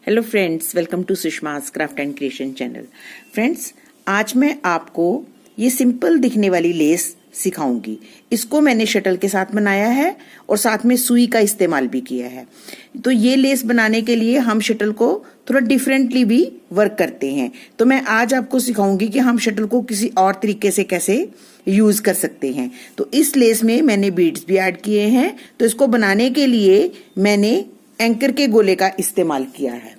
Hello friends, welcome to Sushma's craft and creation channel. Friends, आज मैं आपको ये सिंपल दिखने वाली लेस सिखाऊंगी। इसको मैंने शटल के साथ बनाया है और साथ में सुई का इस्तेमाल भी किया है। तो ये लेस बनाने के लिए हम शटल को थोड़ा डिफरेंटली भी वर्क करते हैं। तो मैं आज आपको सिखाऊंगी कि हम शटल को किसी और तरीके से कैसे यूज कर सकते हैं। तो इस लेस में मैंने बीड्स भी ऐड किए हैं। तो इसको बनाने के लिए मैंने एंकर के गोले का इस्तेमाल किया है।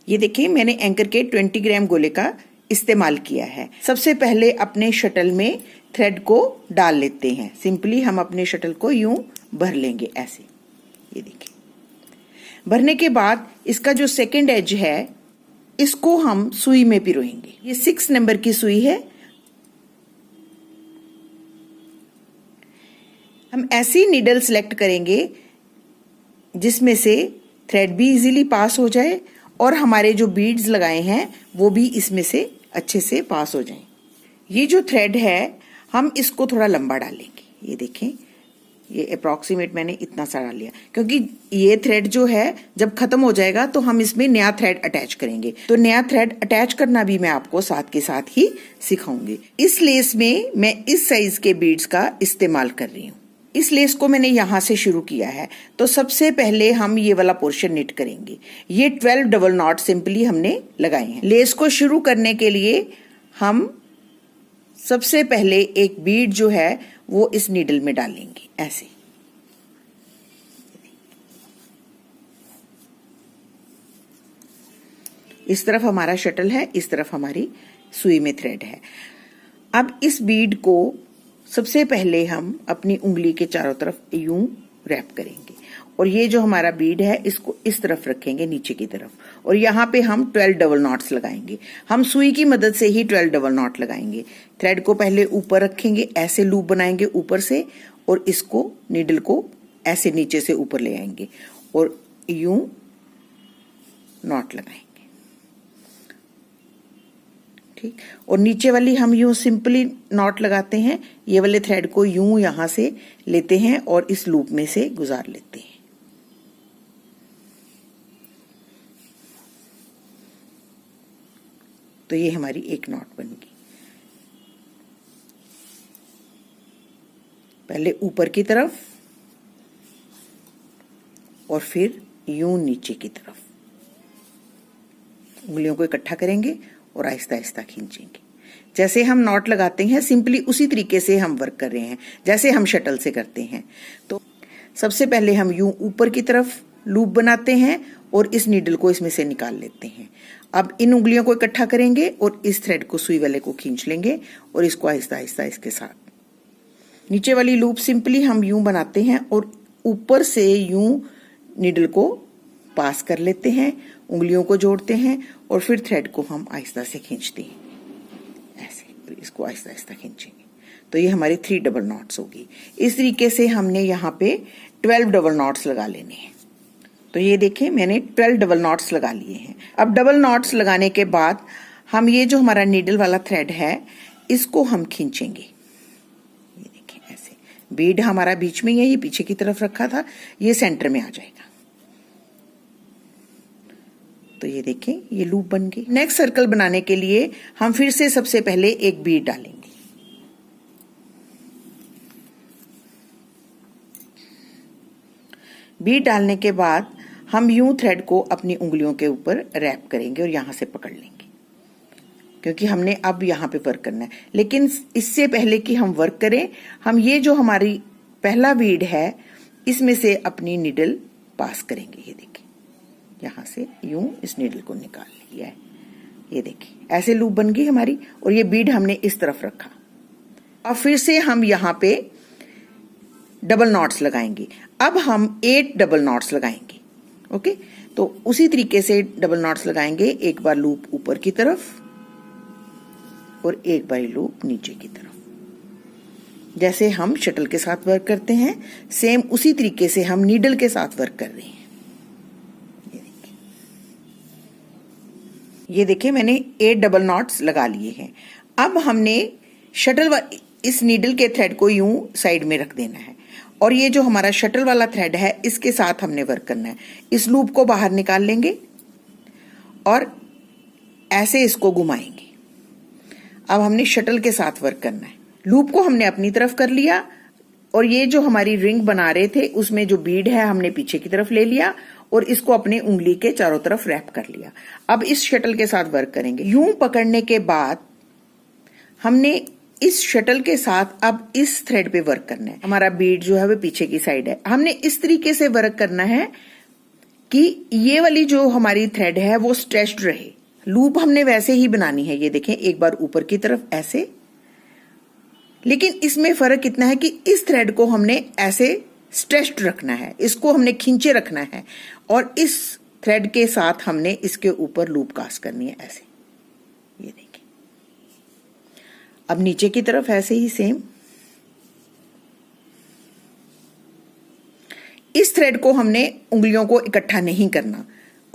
ये देखिए, मैंने एंकर के 20 ग्राम गोले का इस्तेमाल किया है। सबसे पहले अपने शटल में थ्रेड को डाल लेते हैं। सिंपली हम अपने शटल को यूं भर लेंगे ऐसे। ये देखिए, भरने के बाद इसका जो सेकंड एज है इसको हम सुई में पिरोएंगे। ये 6 नंबर की सुई है। हम ऐसी नीडल सेलेक्ट करेंगे जिसमें से थ्रेड भी इजीली पास हो जाए और हमारे जो बीड्स लगाए हैं वो भी इसमें से अच्छे से पास हो जाएं। ये जो थ्रेड है हम इसको थोड़ा लंबा डालेंगे। ये देखें, ये अप्रॉक्सीमेट मैंने इतना सा डाल लिया, क्योंकि ये थ्रेड जो है जब खत्म हो जाएगा तो हम इसमें नया थ्रेड अटैच करेंगे। तो नया थ्रेड अटैच करना भी मैं आपको साथ के साथ ही सिखाऊंगी। इस लेस में मैं इस साइज के बीड्स का इस्तेमाल कर रही हूँ। इस लेस को मैंने यहां से शुरू किया है। तो सबसे पहले हम ये वाला पोर्शन निट करेंगे। ये 12 डबल नॉट सिंपली हमने लगाए हैं। लेस को शुरू करने के लिए हम सबसे पहले एक बीड जो है वो इस नीडल में डालेंगे ऐसे। इस तरफ हमारा शटल है, इस तरफ हमारी सुई में थ्रेड है। अब इस बीड को सबसे पहले हम अपनी उंगली के चारों तरफ यूं रैप करेंगे और ये जो हमारा बीड है इसको इस तरफ रखेंगे नीचे की तरफ और यहाँ पे हम 12 डबल नॉट्स लगाएंगे। हम सुई की मदद से ही 12 डबल नॉट लगाएंगे। थ्रेड को पहले ऊपर रखेंगे, ऐसे लूप बनाएंगे ऊपर से और इसको नीडल को ऐसे नीचे से ऊपर ले आएंगे और यूं नॉट लगाएंगे। ठीक, और नीचे वाली हम यूं सिंपली नॉट लगाते हैं। ये वाले थ्रेड को यूं यहां से लेते हैं और इस लूप में से गुजार लेते हैं। तो ये हमारी एक नॉट बन गई। पहले ऊपर की तरफ और फिर यूं नीचे की तरफ। उंगलियों को इकट्ठा करेंगे और आहिस्ता आहिस्ता खींचेंगे। जैसे हम नॉट लगाते हैं सिंपली उसी तरीके से हम वर्क कर रहे हैं जैसे हम शटल से करते हैं। तो सबसे पहले हम यूं ऊपर की तरफ लूप बनाते हैं और इस नीडल को इसमें से निकाल लेते हैं। अब इन उंगलियों को इकट्ठा करेंगे और इस थ्रेड को सुई वाले को खींच लेंगे और इसको आहिस्ता आहिस्ता इसके साथ नीचे वाली लूप सिंपली हम यूं बनाते हैं और ऊपर से यूं नीडल को पास कर लेते हैं, उंगलियों को जोड़ते हैं और फिर थ्रेड को हम आहिस्ता से खींचते हैं ऐसे। इसको आहिस्ता आहिस्ता खींचेंगे तो ये हमारी 3 डबल नॉट्स होगी। इस तरीके से हमने यहाँ पे 12 डबल नॉट्स लगा लेने हैं। तो ये देखें, मैंने 12 डबल नॉट्स लगा लिए हैं। अब डबल नॉट्स लगाने के बाद हम ये जो हमारा नीडल वाला थ्रेड है इसको हम खींचेंगे। ये देखें ऐसे, बीड हमारा बीच में ही है, ये पीछे की तरफ रखा था, ये सेंटर में आ जाएगा। तो ये देखें, ये लूप बन गई। नेक्स्ट सर्कल बनाने के लिए हम फिर से सबसे पहले एक बीड डालेंगे। बीड डालने के बाद हम यूं थ्रेड को अपनी उंगलियों के ऊपर रैप करेंगे और यहां से पकड़ लेंगे, क्योंकि हमने अब यहां पे वर्क करना है। लेकिन इससे पहले कि हम वर्क करें, हम ये जो हमारी पहला बीड है इसमें से अपनी नीडल पास करेंगे। ये देखिए, यहां से यूं इस नीडल को निकाल लिया है। ये देखिए, ऐसे लूप बन गई हमारी और ये बीड हमने इस तरफ रखा। अब फिर से हम यहां पे डबल नॉट्स लगाएंगे। अब हम 8 डबल नॉट्स लगाएंगे। ओके, तो उसी तरीके से डबल नॉट्स लगाएंगे। एक बार लूप ऊपर की तरफ और एक बार लूप नीचे की तरफ। जैसे हम शटल के साथ वर्क करते हैं सेम उसी तरीके से हम नीडल के साथ वर्क कर रहे हैं। ये देखिए, मैंने 8 डबल नॉट्स लगा लिए हैं। अब हमने शटल इस नीडल के थ्रेड को यूं साइड में रख देना है और ये जो हमारा शटल वाला थ्रेड है इसके साथ हमने वर्क करना है। इस लूप को बाहर निकाल लेंगे और ऐसे इसको घुमाएंगे। अब हमने शटल के साथ वर्क करना है। लूप को हमने अपनी तरफ कर लिया और ये जो हमारी रिंग बना रहे थे उसमें जो बीड है हमने पीछे की तरफ ले लिया और इसको अपनी उंगली के चारों तरफ रैप कर लिया। अब इस शटल के साथ वर्क करेंगे। यूं पकड़ने के बाद हमने इस शटल के साथ अब इस थ्रेड पे वर्क करना है। हमारा बीड जो है वो पीछे की साइड है। हमने इस तरीके से वर्क करना है कि ये वाली जो हमारी थ्रेड है वो स्ट्रेच्ड रहे। लूप हमने वैसे ही बनानी है, ये देखें, एक बार ऊपर की तरफ ऐसे, लेकिन इसमें फर्क इतना है कि इस थ्रेड को हमने ऐसे स्ट्रेच्ड रखना है, इसको हमने खींचे रखना है और इस थ्रेड के साथ हमने इसके ऊपर लूप कास्ट करनी है ऐसे। ये देखिए। अब नीचे की तरफ ऐसे ही सेम इस थ्रेड को हमने उंगलियों को इकट्ठा नहीं करना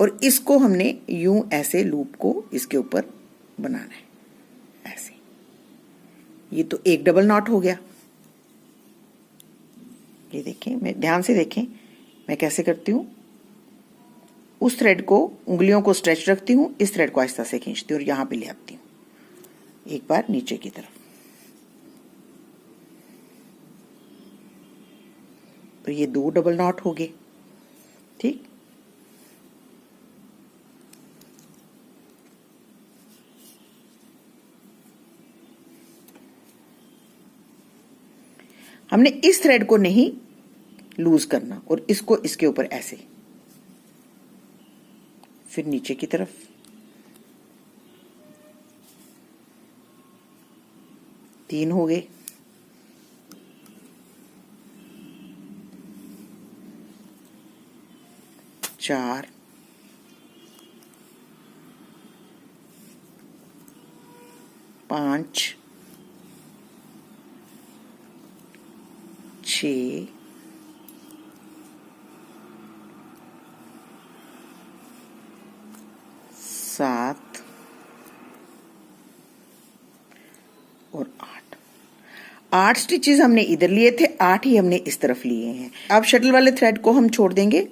और इसको हमने यूं ऐसे लूप को इसके ऊपर बनाना है ऐसे। ये तो एक डबल नॉट हो गया। ये देखें, मैं ध्यान से देखें मैं कैसे करती हूं। उस थ्रेड को उंगलियों को स्ट्रेच रखती हूं, इस थ्रेड को आहिस्ता से खींचती हूं और यहां पे ले आती हूं एक बार नीचे की तरफ। तो ये 2 डबल नॉट हो गए। ठीक, हमने इस थ्रेड को नहीं लूज करना और इसको इसके ऊपर ऐसे, फिर नीचे की तरफ। तीन हो गए। चार, पांच, 6, 7 और 8। 8 स्टिचेस हमने इधर लिए थे, 8 ही हमने इस तरफ लिए हैं। अब शटल वाले थ्रेड को हम छोड़ देंगे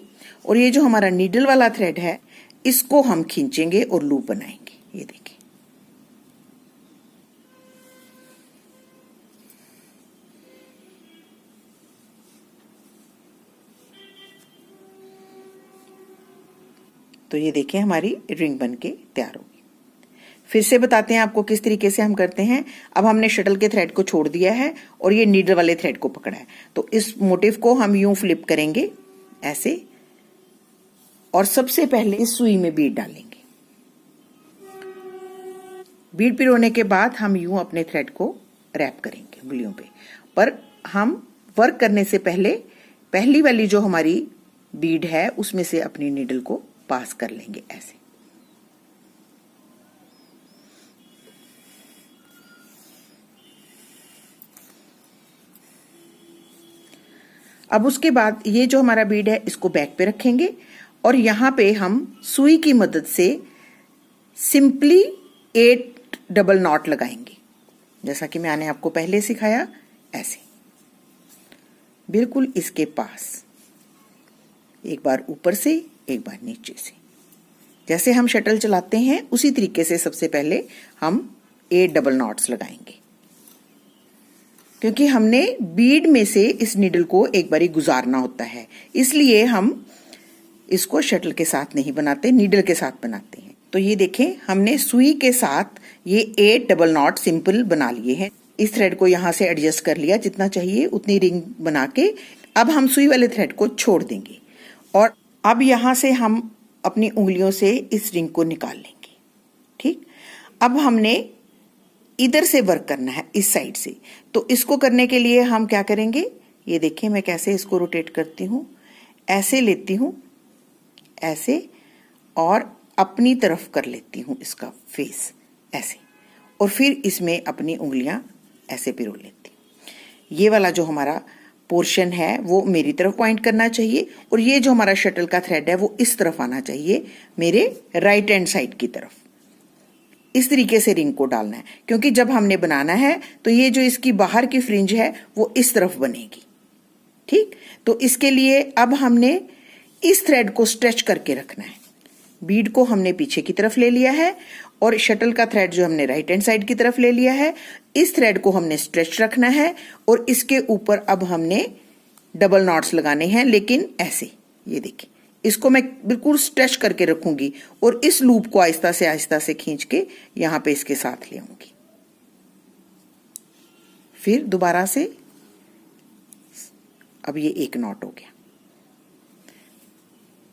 और ये जो हमारा नीडल वाला थ्रेड है इसको हम खींचेंगे और लूप बनाएंगे। ये देखिए। तो ये देखें हमारी रिंग बनके तैयार होगी। फिर से बताते हैं आपको किस तरीके से हम करते हैं। अब हमने शटल के थ्रेड को छोड़ दिया है और ये नीडल वाले थ्रेड को पकड़ा है, तो इस मोटिव को हम यूं फ्लिप करेंगे ऐसे और सबसे पहले इस सुई में बीड डालेंगे। बीड पिरोने के बाद हम यूं अपने थ्रेड को रैप करेंगे उंगलियों पे। पर हम वर्क करने से पहले पहली वाली जो हमारी बीड है उसमें से अपनी नीडल को पास कर लेंगे ऐसे। अब उसके बाद ये जो हमारा बीड है इसको बैक पे रखेंगे और यहां पे हम सुई की मदद से सिंपली 8 डबल नॉट लगाएंगे, जैसा कि मैंने आपको पहले सिखाया ऐसे। बिल्कुल इसके पास, एक बार ऊपर से एक बार नीचे से, जैसे हम शटल चलाते हैं उसी तरीके से सबसे पहले हम 8 डबल नॉट्स लगाएंगे, क्योंकि हमने बीड में से इस नीडल को एक बारी गुजारना होता है, इसलिए हम इसको शटल के साथ नहीं बनाते, नीडल के साथ बनाते हैं। तो ये देखें हमने सुई के साथ ये 8 डबल नॉट सिंपल बना लिए हैं। इस थ्रेड को यहां से एडजस्ट कर लिया, जितना चाहिए उतनी रिंग बना के अब हम सुई वाले थ्रेड को छोड़ देंगे और अब यहां से हम अपनी उंगलियों से इस रिंग को निकाल लेंगे। ठीक, अब हमने इधर से वर्क करना है, इस साइड से। तो इसको करने के लिए हम क्या करेंगे, ये देखिए मैं कैसे इसको रोटेट करती हूँ, ऐसे लेती हूँ ऐसे और अपनी तरफ कर लेती हूँ इसका फेस ऐसे, और फिर इसमें अपनी उंगलियां ऐसे पिरो लेती हूँ। ये वाला जो हमारा पोर्शन है वो मेरी तरफ पॉइंट करना चाहिए और ये जो हमारा शटल का थ्रेड है वो इस तरफ आना चाहिए, मेरे राइट हैंड साइड की तरफ। इस तरीके से रिंग को डालना है, क्योंकि जब हमने बनाना है तो ये जो इसकी बाहर की फ्रिंज है वो इस तरफ बनेगी। ठीक, तो इसके लिए अब हमने इस थ्रेड को स्ट्रेच करके रखना है। बीड को हमने पीछे की तरफ ले लिया है और शटल का थ्रेड जो हमने राइट हैंड साइड की तरफ ले लिया है। इस थ्रेड को हमने स्ट्रेच रखना है और इसके ऊपर अब हमने डबल नॉट्स लगाने हैं, लेकिन ऐसे, ये देखिए, इसको मैं बिल्कुल स्ट्रेच करके रखूंगी और इस लूप को आहिस्ता से खींच के यहां पे इसके साथ ले आऊंगी। फिर दोबारा से, अब ये एक नॉट हो गया।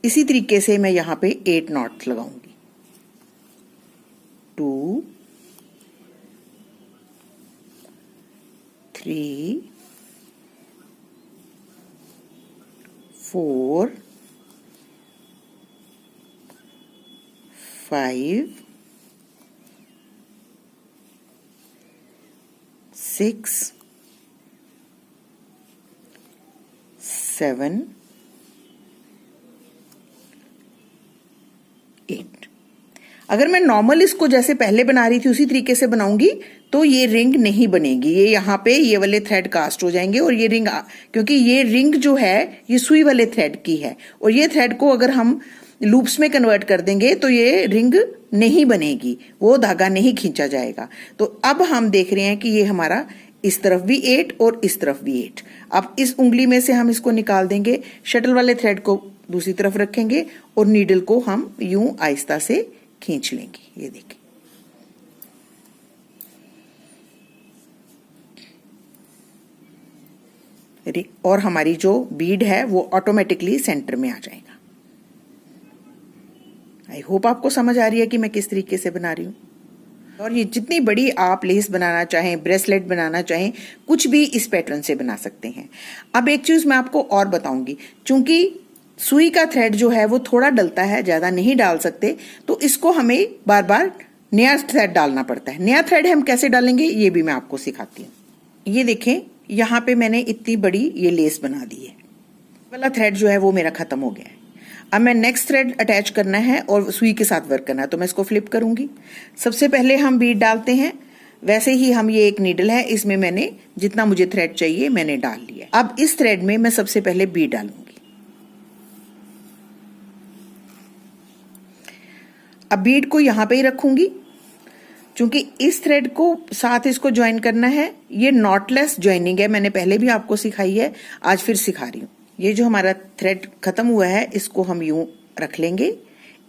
इसी तरीके से मैं यहां पे 8 नॉट्स लगाऊंगी। 2 3 4 5 6 7 8। अगर मैं नॉर्मल इसको जैसे पहले बना रही थी उसी तरीके से बनाऊंगी तो ये रिंग नहीं बनेगी। ये यहाँ पे ये वाले थ्रेड कास्ट हो जाएंगे और ये रिंग, क्योंकि ये रिंग जो है ये सुई वाले थ्रेड की है और ये थ्रेड को अगर हम लूप्स में कन्वर्ट कर देंगे तो ये रिंग नहीं बनेगी, वो धागा नहीं खींचा जाएगा। तो अब हम देख रहे हैं कि ये हमारा इस तरफ भी 8 और इस तरफ भी 8। अब इस उंगली में से हम इसको निकाल देंगे, शटल वाले थ्रेड को दूसरी तरफ रखेंगे और नीडल को हम यूं आहिस्ता से खींच लेंगे। ये देखिए, और हमारी जो बीड है वो ऑटोमेटिकली सेंटर में आ जाएगा। आई होप आपको समझ आ रही है कि मैं किस तरीके से बना रही हूं। और ये जितनी बड़ी आप लेस बनाना चाहें, ब्रेसलेट बनाना चाहें, कुछ भी इस पैटर्न से बना सकते हैं। अब एक चीज मैं आपको और बताऊंगी, चूंकि सुई का थ्रेड जो है वो थोड़ा डलता है, ज्यादा नहीं डाल सकते, तो इसको हमें बार बार नया थ्रेड डालना पड़ता है। नया थ्रेड हम कैसे डालेंगे ये भी मैं आपको सिखाती हूँ। ये देखें, यहाँ पे मैंने इतनी बड़ी ये लेस बना दी है, वाला थ्रेड जो है वो मेरा खत्म हो गया है। अब मैं नेक्स्ट थ्रेड अटैच करना है और सुई के साथ वर्क करना है, तो मैं इसको फ्लिप करूंगी। सबसे पहले हम बीड डालते हैं, वैसे ही हम, ये एक नीडल है, इसमें मैंने जितना मुझे थ्रेड चाहिए मैंने डाल लिया। अब इस थ्रेड में मैं सबसे पहले बीड डालूंगी। अब बीड को यहां पे ही रखूंगी, क्योंकि इस थ्रेड को साथ इसको ज्वाइन करना है। ये नॉटलेस ज्वाइनिंग है, मैंने पहले भी आपको सिखाई है, आज फिर सिखा रही हूं। ये जो हमारा थ्रेड खत्म हुआ है इसको हम यूं रख लेंगे,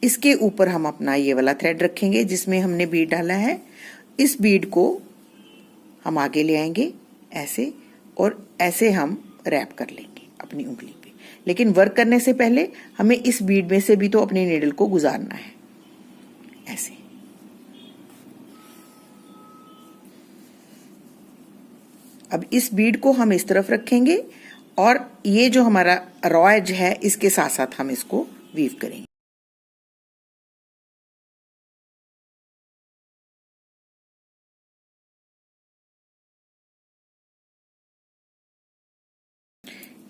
इसके ऊपर हम अपना ये वाला थ्रेड रखेंगे जिसमें हमने बीड डाला है। इस बीड को हम आगे ले आएंगे ऐसे, और ऐसे हम रैप कर लेंगे अपनी उंगली पे। लेकिन वर्क करने से पहले हमें इस बीड में से भी तो अपनी नीडल को गुजारना है, ऐसे। अब इस बीड को हम इस तरफ रखेंगे और ये जो हमारा रॉ एज है इसके साथ साथ हम इसको वीव करेंगे।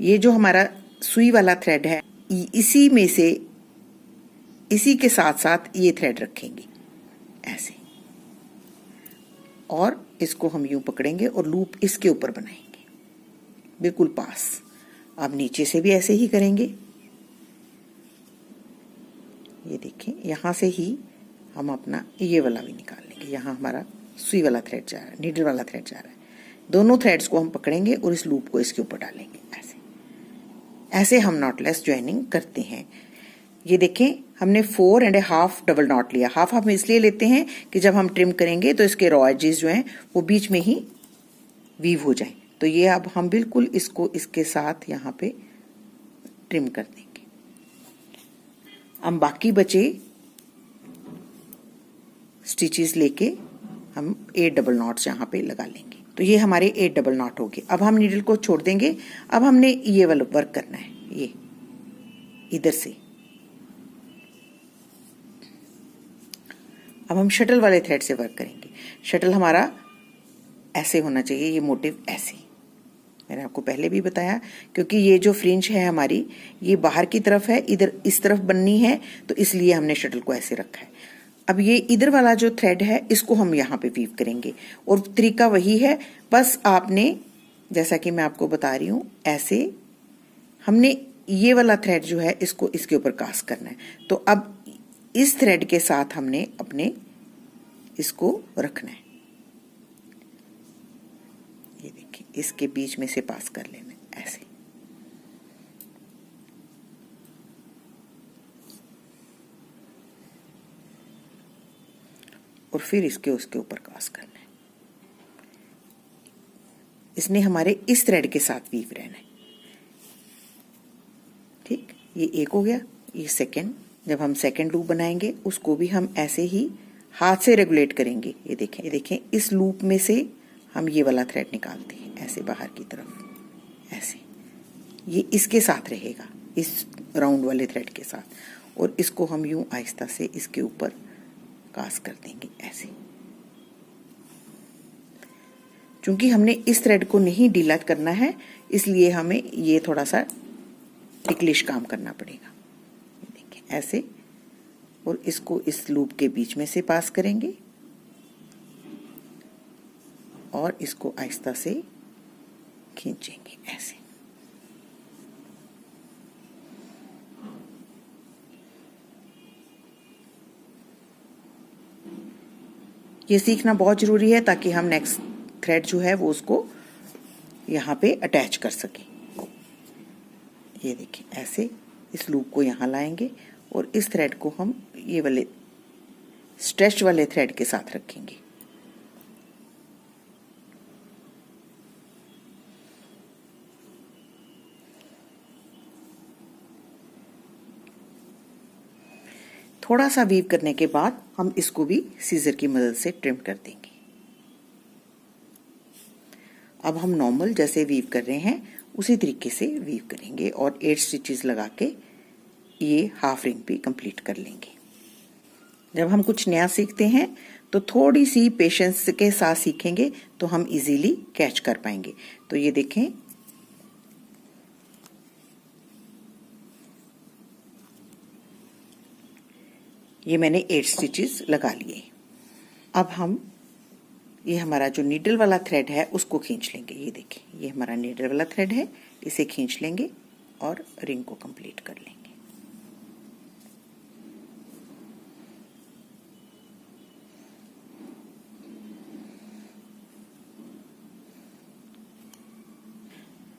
ये जो हमारा सुई वाला थ्रेड है, इसी में से, इसी के साथ साथ ये थ्रेड रखेंगे ऐसे, और इसको हम यूं पकड़ेंगे और लूप इसके ऊपर बनाएंगे बिल्कुल पास। अब नीचे से भी ऐसे ही करेंगे। ये देखें, यहां से ही हम अपना ये वाला भी निकाल लेंगे। यहां हमारा सुई वाला थ्रेड जा रहा है, नीडल वाला थ्रेड जा रहा है। दोनों थ्रेड्स को हम पकड़ेंगे और इस लूप को इसके ऊपर डालेंगे ऐसे। ऐसे हम नॉटलेस ज्वाइनिंग करते हैं। ये देखें, हमने 4.5 डबल नॉट लिया। हाफ हम इसलिए लेते हैं कि जब हम ट्रिम करेंगे तो इसके रॉ एजेस जो हैं वो बीच में ही वीव हो जाए। तो ये अब हम बिल्कुल इसको इसके साथ यहाँ पे ट्रिम कर देंगे। हम बाकी बचे स्टिचेस लेके हम 8 डबल नॉट्स यहाँ पे लगा लेंगे। तो ये हमारे 8 डबल नॉट हो गए। अब हम नीडल को छोड़ देंगे। अब हमने ये वाला वर्क करना है, ये इधर से। अब हम शटल वाले थ्रेड से वर्क करेंगे। शटल हमारा ऐसे होना चाहिए, ये मोटिव ऐसे। मैंने आपको पहले भी बताया, क्योंकि ये जो फ्रिंज है हमारी ये बाहर की तरफ है, इधर इस तरफ बननी है, तो इसलिए हमने शटल को ऐसे रखा है। अब ये इधर वाला जो थ्रेड है इसको हम यहाँ पे वीव करेंगे और तरीका वही है, बस आपने, जैसा कि मैं आपको बता रही हूँ, ऐसे हमने ये वाला थ्रेड जो है इसको इसके ऊपर कास्ट करना है। तो अब इस थ्रेड के साथ हमने अपने इसको रखना है। ये देखिए, इसके बीच में से पास कर लेना है ऐसे। और फिर इसके उसके ऊपर कास करना है। इसने हमारे इस थ्रेड के साथ वीव रहना है। ठीक, ये एक हो गया। ये सेकंड, जब हम सेकंड लूप बनाएंगे उसको भी हम ऐसे ही हाथ से रेगुलेट करेंगे। ये देखें, ये देखें, इस लूप में से हम ये वाला थ्रेड निकालते हैं ऐसे बाहर की तरफ, ऐसे। ये इसके साथ रहेगा, इस राउंड वाले थ्रेड के साथ, और इसको हम यूं आहिस्ता से इसके ऊपर कास कर देंगे ऐसे। चूंकि हमने इस थ्रेड को नहीं ढीला करना है, इसलिए हमें ये थोड़ा सा टिकलिश काम करना पड़ेगा। देखिए ऐसे, और इसको इस लूप के बीच में से पास करेंगे और इसको आहिस्ता से खींचेंगे ऐसे। ये सीखना बहुत जरूरी है ताकि हम नेक्स्ट थ्रेड जो है वो उसको यहाँ पे अटैच कर सकें। ये देखिए ऐसे इस लूप को यहाँ लाएंगे और इस थ्रेड को हम ये वाले स्ट्रेच वाले थ्रेड के साथ रखेंगे। थोड़ा सा वीव करने के बाद हम इसको भी सीजर की मदद से ट्रिम कर देंगे। अब हम नॉर्मल जैसे वीव कर रहे हैं उसी तरीके से वीव करेंगे और 8 स्टिचेस लगा के ये हाफ रिंग भी कंप्लीट कर लेंगे। जब हम कुछ नया सीखते हैं तो थोड़ी सी पेशेंस के साथ सीखेंगे तो हम इजीली कैच कर पाएंगे। तो ये देखें, ये मैंने 8 स्टिचेस लगा लिए। अब हम ये हमारा जो नीडल वाला थ्रेड है उसको खींच लेंगे। ये देखिए, ये हमारा नीडल वाला थ्रेड है, इसे खींच लेंगे और रिंग को कंप्लीट कर लेंगे।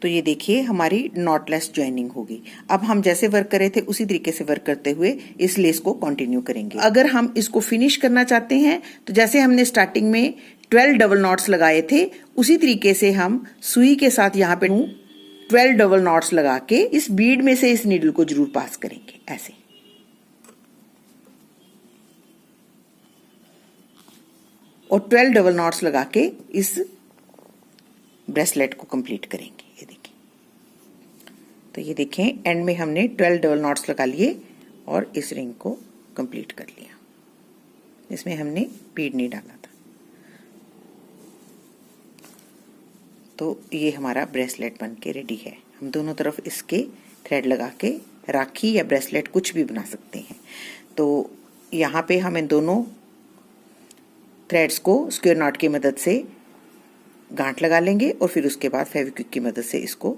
तो ये देखिए हमारी नॉटलेस ज्वाइनिंग होगी। अब हम जैसे वर्क कर रहे थे उसी तरीके से वर्क करते हुए इस लेस को कंटिन्यू करेंगे। अगर हम इसको फिनिश करना चाहते हैं तो जैसे हमने स्टार्टिंग में 12 डबल नॉट्स लगाए थे उसी तरीके से हम सुई के साथ यहाँ पे 12 डबल नॉट्स लगा के इस बीड में से इस नीडल को जरूर पास करेंगे ऐसे। और 12 डबल नॉट्स लगा के इस ब्रेसलेट को कंप्लीट करेंगे। ये देखिए, तो ये देखें एंड में हमने 12 डबल नॉट्स लगा लिए और इस रिंग को कंप्लीट कर लिया। इसमें हमने बीड नहीं डाला था। तो ये हमारा ब्रेसलेट बन के रेडी है। हम दोनों तरफ इसके थ्रेड लगा के राखी या ब्रेसलेट कुछ भी बना सकते हैं। तो यहाँ पे हम इन दोनों थ्रेड्स को स्क्वायर नॉट की मदद से गांठ लगा लेंगे और फिर उसके बाद फेविक्विक की मदद से इसको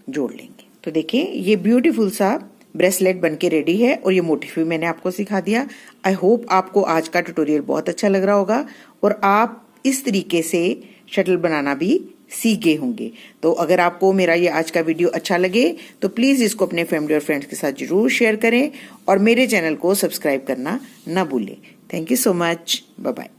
जोड़ लेंगे। तो देखिए ये ब्यूटीफुल सा ब्रेसलेट बनके रेडी है और ये मोटिफ भी मैंने आपको सिखा दिया। आई होप आपको आज का ट्यूटोरियल बहुत अच्छा लग रहा होगा और आप इस तरीके से शटल बनाना भी सीख गए होंगे। तो अगर आपको मेरा ये आज का वीडियो अच्छा लगे तो प्लीज इसको अपने फैमिली और फ्रेंड्स के साथ जरूर शेयर करें और मेरे चैनल को सब्सक्राइब करना ना भूलें। Thank you so much. Bye bye.